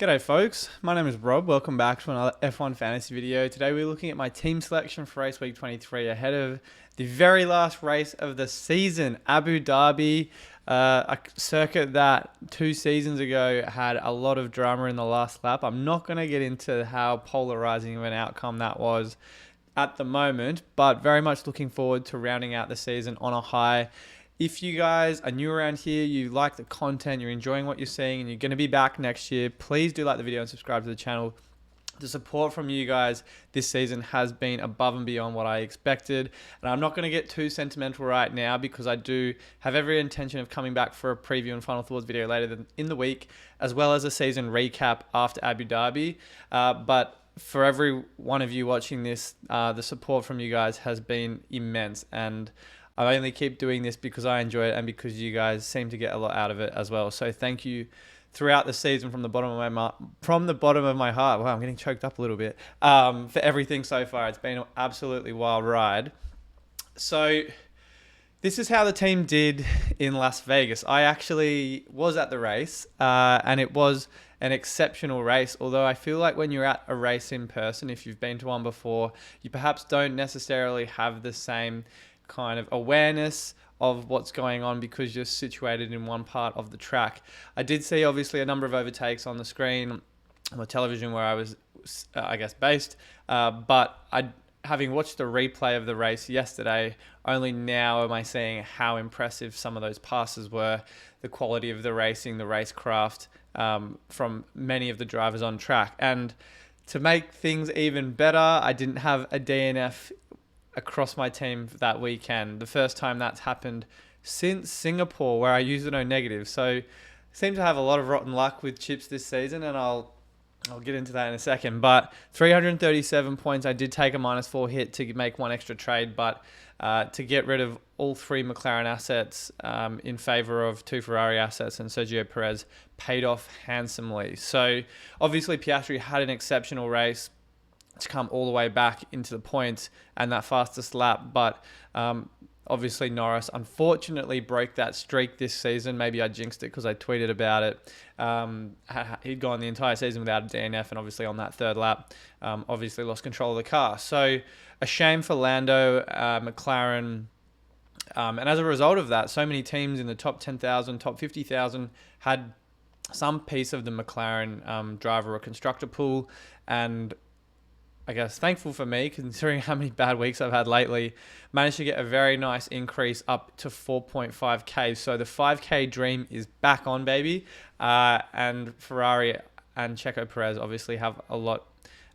G'day folks, my name is Rob. Welcome back to another F1 Fantasy video. Today we're looking at my team selection for race week 23 ahead of the very last race of the season, Abu Dhabi, a circuit that 2 seasons ago had a lot of drama in the last lap. I'm not going to get into how polarizing of an outcome that was at the moment, but very much looking forward to rounding out the season on a high. If you guys are new around here, you like the content, you're enjoying what you're seeing, and you're going to be back next year, please do like the video and subscribe to the channel. The support from you guys this season has been above and beyond what I expected. And I'm not going to get too sentimental right now because I do have every intention of coming back for a preview and final thoughts video later in the week, as well as a season recap after Abu Dhabi. But for every one of you watching this, the support from you guys has been immense. And I only keep doing this because I enjoy it and because you guys seem to get a lot out of it as well. So thank you throughout the season from the bottom of my heart. Wow, I'm getting choked up a little bit for everything so far. It's been an absolutely wild ride. So this is how the team did in Las Vegas. I actually was at the race and it was an exceptional race. Although I feel like when you're at a race in person, if you've been to one before, you perhaps don't necessarily have the same kind of awareness of what's going on because you're situated in one part of the track. I did see obviously a number of overtakes on the screen on the television where I was, based, but having watched the replay of the race yesterday, only now am I seeing how impressive some of those passes were, the quality of the racing, the racecraft from many of the drivers on track. And to make things even better, I didn't have a DNF across my team that weekend. The first time that's happened since Singapore, where I used an O negative. So I seem to have a lot of rotten luck with chips this season, and I'll get into that in a second. But 337 points, I did take a -4 hit to make one extra trade, but to get rid of all 3 McLaren assets in favor of 2 Ferrari assets and Sergio Perez paid off handsomely. So obviously Piastri had an exceptional race to come all the way back into the points and that fastest lap. But obviously Norris unfortunately broke that streak this season. Maybe I jinxed it because I tweeted about it. He'd gone the entire season without a DNF, and obviously on that third lap, obviously lost control of the car. So a shame for Lando, McLaren. And as a result of that, so many teams in the top 10,000, top 50,000 had some piece of the McLaren driver or constructor pool. And I guess thankful for me, considering how many bad weeks I've had lately, managed to get a very nice increase up to 4.5k. So the 5k dream is back on, baby. And Ferrari and Checo Perez obviously have a lot.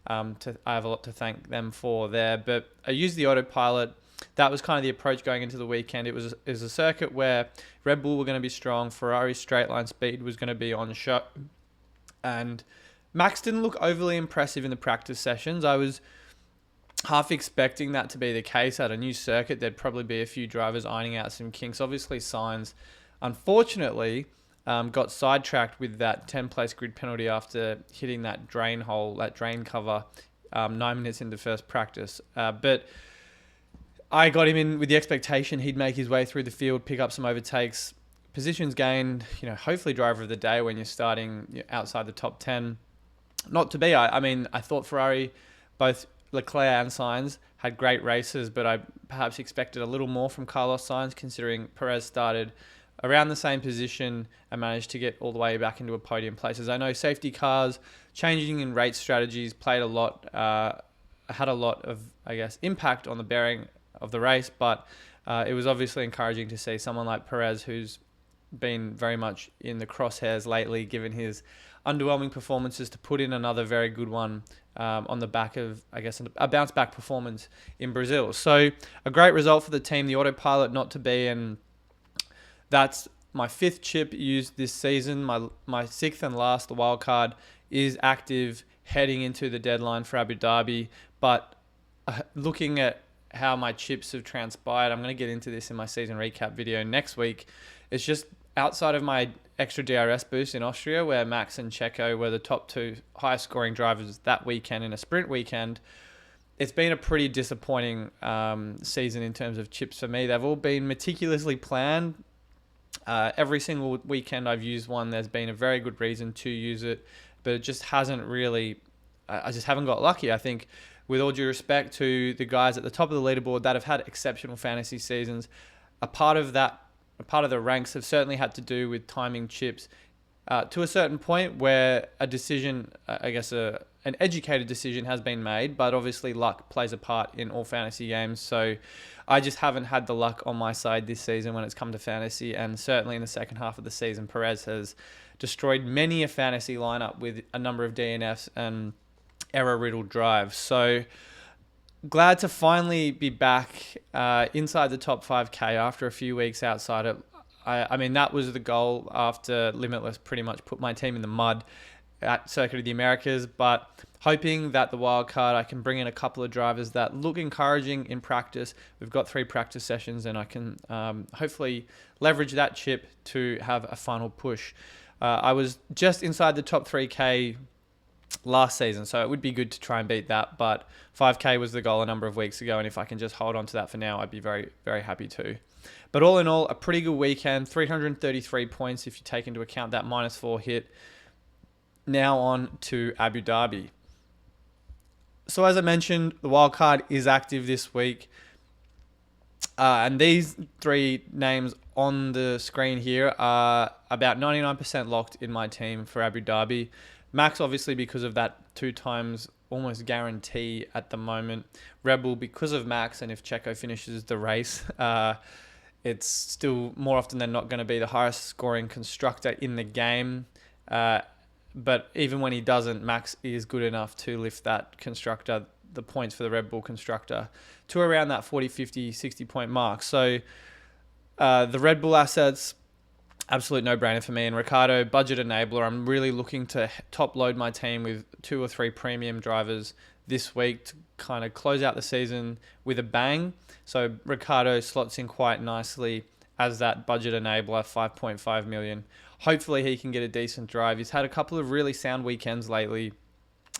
I have a lot to thank them for there. But I used the autopilot. That was kind of the approach going into the weekend. It was a circuit where Red Bull were going to be strong, Ferrari's straight line speed was going to be on show, and Max didn't look overly impressive in the practice sessions. I was half expecting that to be the case. At a new circuit, there'd probably be a few drivers ironing out some kinks. Obviously, Sainz, unfortunately, got sidetracked with that 10-place grid penalty after hitting that drain hole, that drain cover, 9 minutes into first practice. But I got him in with the expectation he'd make his way through the field, pick up some overtakes, positions gained, hopefully driver of the day when you're starting outside the top 10. Not to be. I thought Ferrari, both Leclerc and Sainz, had great races, but I perhaps expected a little more from Carlos Sainz, considering Perez started around the same position and managed to get all the way back into a podium places. I know safety cars, changing in race strategies played a lot, had a lot of, impact on the bearing of the race, but it was obviously encouraging to see someone like Perez, who's been very much in the crosshairs lately, given his underwhelming performances, to put in another very good one on the back of, a bounce back performance in Brazil. So a great result for the team, the autopilot not to be, and that's my 5th chip used this season. My 6th and last, the wild card, is active heading into the deadline for Abu Dhabi. But looking at how my chips have transpired, I'm going to get into this in my season recap video next week. It's just outside of my extra DRS boost in Austria, where Max and Checo were the top 2 highest scoring drivers that weekend in a sprint weekend, it's been a pretty disappointing season in terms of chips for me. They've all been meticulously planned. Every single weekend I've used one, there's been a very good reason to use it. but it just hasn't really. I just haven't got lucky. I think, with all due respect to the guys at the top of the leaderboard that have had exceptional fantasy seasons, a part of the ranks have certainly had to do with timing chips to a certain point where a decision, I guess an educated decision has been made, but obviously luck plays a part in all fantasy games. So I just haven't had the luck on my side this season when it's come to fantasy, and certainly in the second half of the season, Perez has destroyed many a fantasy lineup with a number of DNFs and error-riddled drives. So glad to finally be back inside the top 5K after a few weeks outside it. I mean, that was the goal after Limitless pretty much put my team in the mud at Circuit of the Americas, but hoping that the wild card, I can bring in a couple of drivers that look encouraging in practice. We've got 3 practice sessions, and I can hopefully leverage that chip to have a final push. I was just inside the top 3K last season, so it would be good to try and beat that, but 5K was the goal a number of weeks ago, and if I can just hold on to that for now, I'd be very, very happy to. But all in all, a pretty good weekend. 333 points if you take into account that -4 hit. Now on to Abu Dhabi. So as I mentioned, the wildcard is active this week. And these 3 names on the screen here are about 99% locked in my team for Abu Dhabi. Max, obviously, because of that 2 times almost guarantee at the moment. Red Bull because of Max, and if Checo finishes the race, it's still more often than not going to be the highest scoring constructor in the game. But even when he doesn't, Max is good enough to lift that constructor, the points for the Red Bull constructor, to around that 40, 50, 60 point mark. So the Red Bull assets, absolute no-brainer for me. And Ricciardo, budget enabler. I'm really looking to top load my team with 2 or 3 premium drivers this week to kind of close out the season with a bang. So Ricciardo slots in quite nicely as that budget enabler, 5.5 million. Hopefully he can get a decent drive. He's had a couple of really sound weekends lately.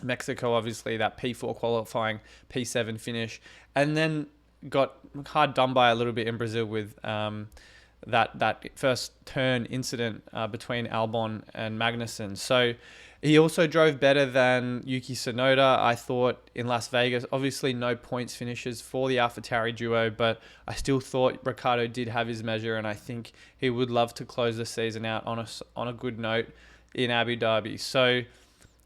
Mexico, obviously, that P4 qualifying, P7 finish. And then got hard done by a little bit in Brazil with that first turn incident between Albon and Magnussen. So he also drove better than Yuki Tsunoda, I thought, in Las Vegas. Obviously, no points finishes for the AlphaTauri duo, but I still thought Ricciardo did have his measure, and I think he would love to close the season out on a good note in Abu Dhabi. So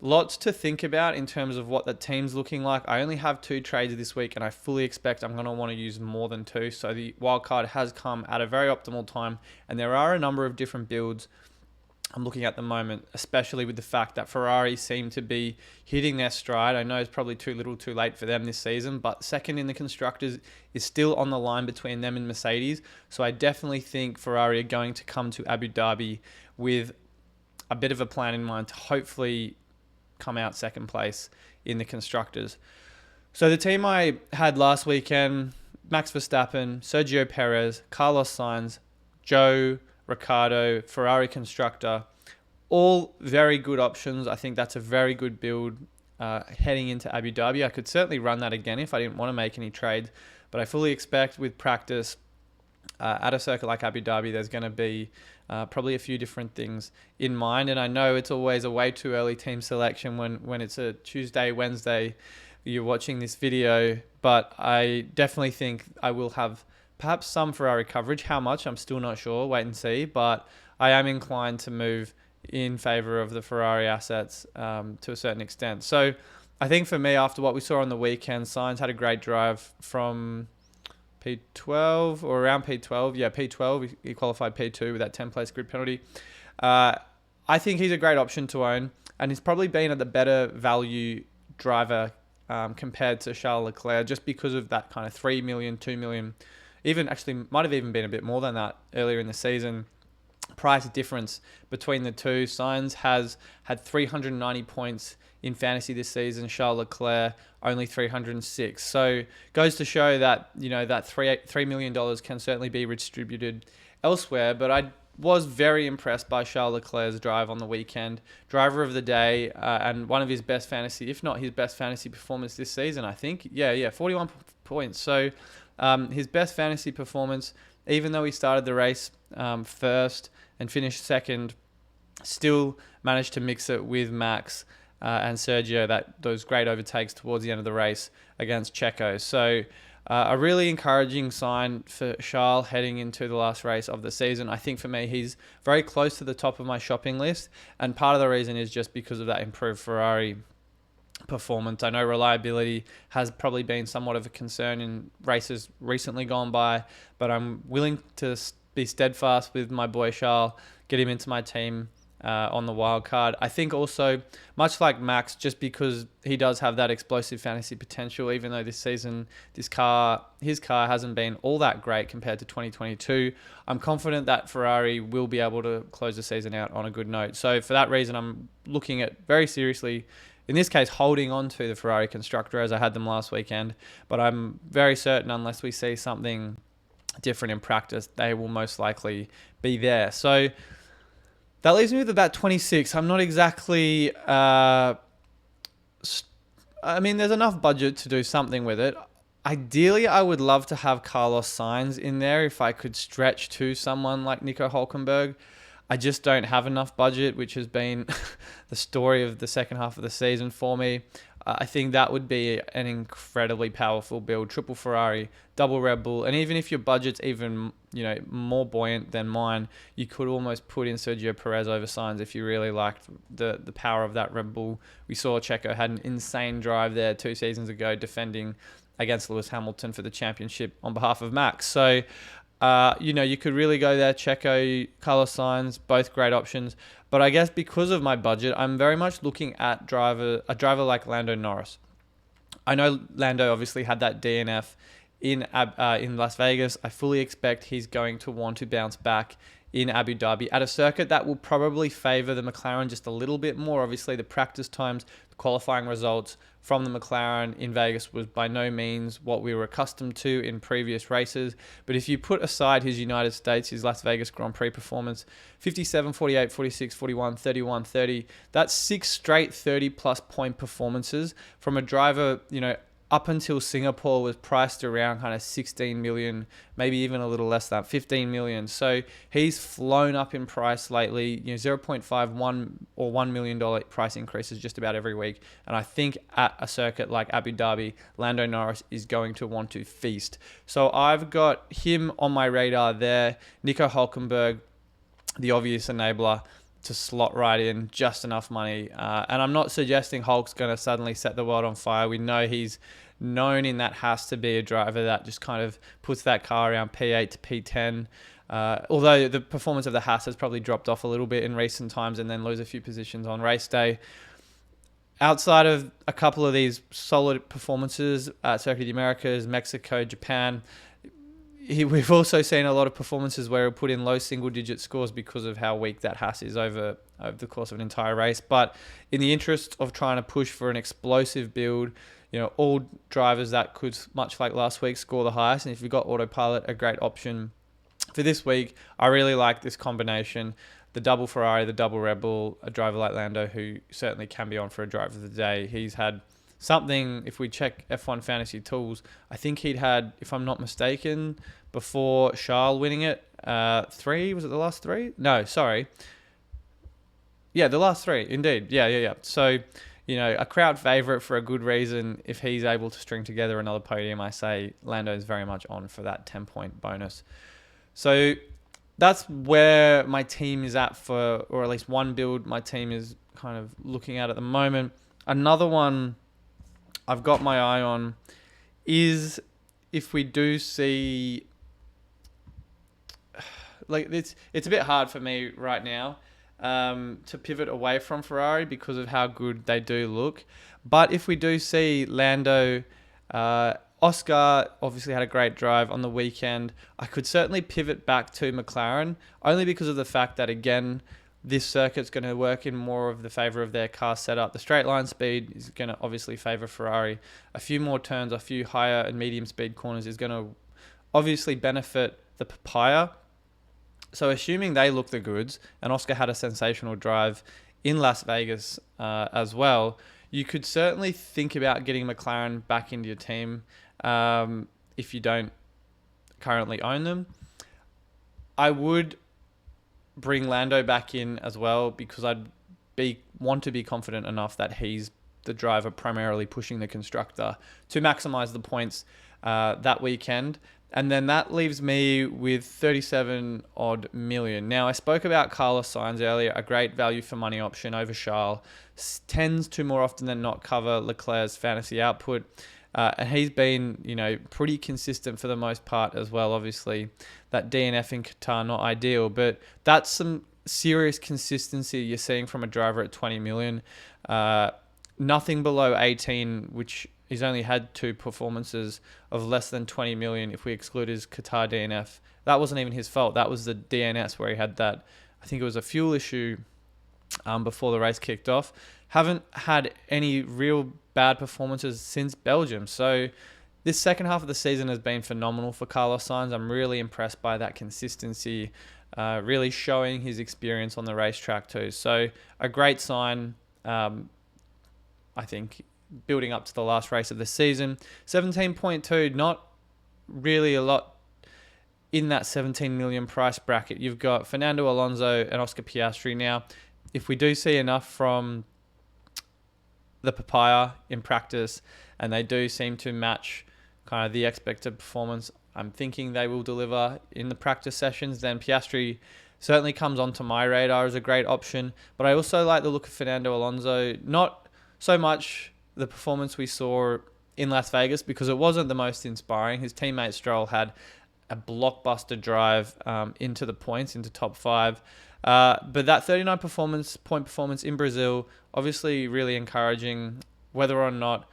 lots to think about in terms of what the team's looking like. I only have 2 trades this week, and I fully expect I'm going to want to use more than 2. So the wildcard has come at a very optimal time, and there are a number of different builds I'm looking at the moment, especially with the fact that Ferrari seem to be hitting their stride. I know it's probably too little too late for them this season, but second in the constructors is still on the line between them and Mercedes. So I definitely think Ferrari are going to come to Abu Dhabi with a bit of a plan in mind to hopefully come out second place in the constructors. So the team I had last weekend, Max Verstappen, Sergio Perez, Carlos Sainz, Joe, Ricciardo, Ferrari constructor, all very good options. I think that's a very good build heading into Abu Dhabi. I could certainly run that again if I didn't want to make any trades, but I fully expect with practice at a circuit like Abu Dhabi, there's going to be probably a few different things in mind. And I know it's always a way too early team selection when it's a Tuesday, Wednesday, you're watching this video, but I definitely think I will have perhaps some Ferrari coverage. How much, I'm still not sure. Wait and see. But I am inclined to move in favor of the Ferrari assets to a certain extent. So I think for me, after what we saw on the weekend, Sainz had a great drive from P12 or around P12. Yeah, P12. He qualified P2 with that 10-place grid penalty. I think he's a great option to own, and he's probably been at the better value driver compared to Charles Leclerc, just because of that kind of 3 million, 2 million, even actually might have even been a bit more than that earlier in the season. Price difference between the two. Sainz has had 390 points in fantasy this season. Charles Leclerc only 306. So goes to show that, you know, that $3 million can certainly be redistributed elsewhere. But I was very impressed by Charles Leclerc's drive on the weekend. Driver of the day and one of his best fantasy, if not his best fantasy performance this season, I think. Yeah, 41 points. So his best fantasy performance, even though he started the race first and finished second, still managed to mix it with Max and Sergio, those great overtakes towards the end of the race against Checo. So a really encouraging sign for Charles heading into the last race of the season. I think for me, he's very close to the top of my shopping list. And part of the reason is just because of that improved Ferrari performance. I know reliability has probably been somewhat of a concern in races recently gone by, but I'm willing to be steadfast with my boy Charles, get him into my team on the wild card. I think also, much like Max, just because he does have that explosive fantasy potential, even though this season his car hasn't been all that great compared to 2022, I'm confident that Ferrari will be able to close the season out on a good note. So for that reason, I'm looking at very seriously, in this case, holding on to the Ferrari constructor as I had them last weekend. But I'm very certain, unless we see something different in practice, they will most likely be there. So that leaves me with about 26. I'm not exactly... there's enough budget to do something with it. Ideally, I would love to have Carlos Sainz in there if I could stretch to someone like Nico Hülkenberg. I just don't have enough budget, which has been the story of the second half of the season for me. I think that would be an incredibly powerful build. Triple Ferrari, double Red Bull, and even if your budget's even more buoyant than mine, you could almost put in Sergio Perez over Sainz if you really liked the power of that Red Bull. We saw Checo had an insane drive there 2 seasons ago defending against Lewis Hamilton for the championship on behalf of Max. So you could really go there. Checo, Carlos Sainz, both great options. But I guess because of my budget, I'm very much looking at a driver like Lando Norris. I know Lando obviously had that DNF in Las Vegas. I fully expect he's going to want to bounce back in Abu Dhabi at a circuit that will probably favour the McLaren just a little bit more. Obviously, the practice times, the qualifying results from the McLaren in Vegas was by no means what we were accustomed to in previous races. But if you put aside his United States, his Las Vegas Grand Prix performance, 57, 48, 46, 41, 31, 30, that's 6 straight 30-plus point performances from a driver, up until Singapore was priced around kind of 16 million, maybe even a little less than 15 million. So he's flown up in price lately, 0.51 or $1 million price increases just about every week. And I think at a circuit like Abu Dhabi, Lando Norris is going to want to feast. So I've got him on my radar there. Nico Hülkenberg, the obvious enabler, to slot right in, just enough money. And I'm not suggesting Hulk's going to suddenly set the world on fire. We know he's known in that Haas to be a driver that just kind of puts that car around P8 to P10. Although the performance of the Haas has probably dropped off a little bit in recent times and then lose a few positions on race day. Outside of a couple of these solid performances at Circuit of the Americas, Mexico, Japan, we've also seen a lot of performances where he'll put in low single-digit scores because of how weak that Haas is over the course of an entire race. But in the interest of trying to push for an explosive build, all drivers that could, much like last week, score the highest. And if you've got autopilot, a great option for this week. I really like this combination. The double Ferrari, the double Red Bull, a driver like Lando, who certainly can be on for a driver of the day. He's had something, if we check F1 Fantasy Tools, I think he'd had, if I'm not mistaken, before Charles winning it, 3, was it the last 3? No, sorry. Yeah, the last 3, indeed. Yeah. So, a crowd favourite for a good reason. If he's able to string together another podium, I say Lando's very much on for that 10-point bonus. So that's where my team is at or at least one build my team is kind of looking at the moment. Another one I've got my eye on is if we do see, like, it's a bit hard for me right now to pivot away from Ferrari because of how good they do look. But if we do see Lando, Oscar obviously had a great drive on the weekend. I could certainly pivot back to McLaren only because of the fact that, again, this circuit's going to work in more of the favour of their car setup. The straight line speed is going to obviously favour Ferrari. A few more turns, a few higher and medium speed corners is going to obviously benefit the Papaya. So assuming they look the goods, and Oscar had a sensational drive in Las Vegas as well, you could certainly think about getting McLaren back into your team if you don't currently own them. I would bring Lando back in as well, because I'd want to be confident enough that he's the driver primarily pushing the constructor to maximize the points that weekend. And then that leaves me with 37 odd million. Now, I spoke about Carlos Sainz earlier, a great value for money option over Charles. Tends to more often than not cover Leclerc's fantasy output. And he's been, pretty consistent for the most part as well. Obviously, that DNF in Qatar, not ideal, but that's some serious consistency you're seeing from a driver at 20 million. Nothing below 18, which he's only had 2 performances of less than 20 million if we exclude his Qatar DNF. That wasn't even his fault. That was the DNS where he had that, I think it was a fuel issue before the race kicked off. Haven't had any real bad performances since Belgium. So this second half of the season has been phenomenal for Carlos Sainz. I'm really impressed by that consistency, really showing his experience on the racetrack too. So a great sign, I think, building up to the last race of the season. 17.2, not really a lot in that 17 million price bracket. You've got Fernando Alonso and Oscar Piastri. Now, if we do see enough from the papaya in practice and they do seem to match kind of the expected performance I'm thinking they will deliver in the practice sessions, then Piastri certainly comes onto my radar as a great option. But I also like the look of Fernando Alonso, not so much the performance we saw in Las Vegas, because it wasn't the most inspiring. His teammate Stroll had a blockbuster drive into the points, into top 5. But that 39 point performance in Brazil, obviously really encouraging. Whether or not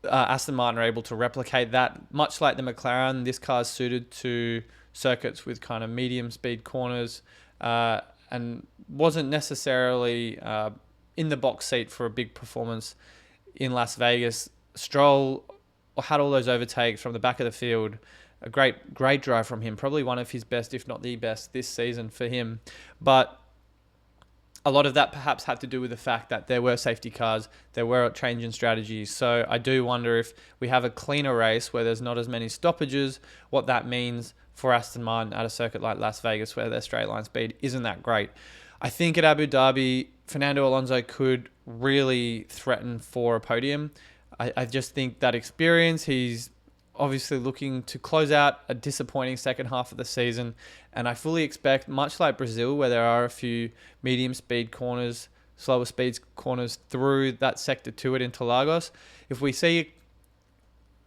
Aston Martin are able to replicate that, much like the McLaren, this car is suited to circuits with kind of medium speed corners, and wasn't necessarily in the box seat for a big performance in Las Vegas. Stroll had all those overtakes from the back of the field. A great drive from him. Probably one of his best, if not the best, this season for him. But a lot of that perhaps had to do with the fact that there were safety cars, there were change in strategies. So I do wonder if we have a cleaner race where there's not as many stoppages, what that means for Aston Martin at a circuit like Las Vegas, where their straight line speed isn't that great. I think at Abu Dhabi, Fernando Alonso could really threaten for a podium. I just think that experience, he's obviously looking to close out a disappointing second half of the season. And I fully expect, much like Brazil, where there are a few medium speed corners, slower speed corners through that sector to it into Lagos, if we see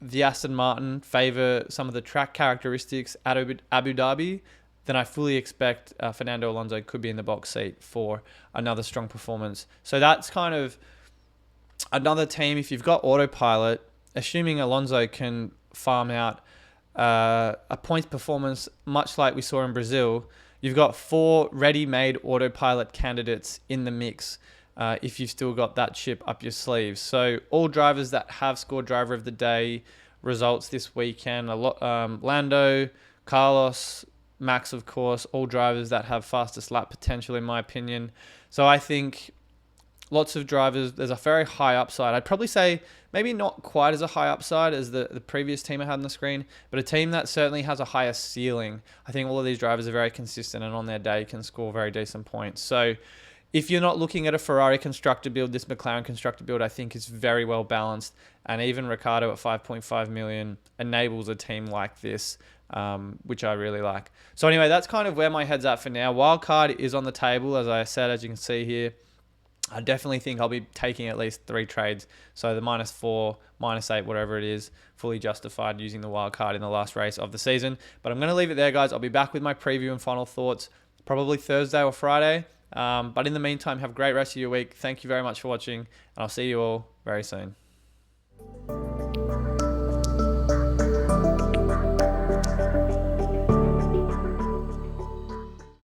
the Aston Martin favour some of the track characteristics at Abu Dhabi, then I fully expect Fernando Alonso could be in the box seat for another strong performance. So that's kind of another team. If you've got autopilot, assuming Alonso can farm out a points performance much like we saw in Brazil, you've got 4 ready-made autopilot candidates in the mix if you've still got that chip up your sleeve. So all drivers that have scored driver of the day results this weekend, Lando, Carlos, Max, of course, all drivers that have fastest lap potential, in my opinion. So I think lots of drivers, there's a very high upside. I'd probably say maybe not quite as a high upside as the previous team I had on the screen, but a team that certainly has a higher ceiling. I think all of these drivers are very consistent and on their day can score very decent points. So if you're not looking at a Ferrari constructor build, this McLaren constructor build I think is very well balanced. And even Ricciardo at 5.5 million enables a team like this, which I really like. So anyway, that's kind of where my head's at for now. Wildcard is on the table, as I said, as you can see here. I definitely think I'll be taking at least 3 trades. So the -4, -8, whatever it is, fully justified using the wild card in the last race of the season. But I'm going to leave it there, guys. I'll be back with my preview and final thoughts probably Thursday or Friday. But in the meantime, have a great rest of your week. Thank you very much for watching, and I'll see you all very soon.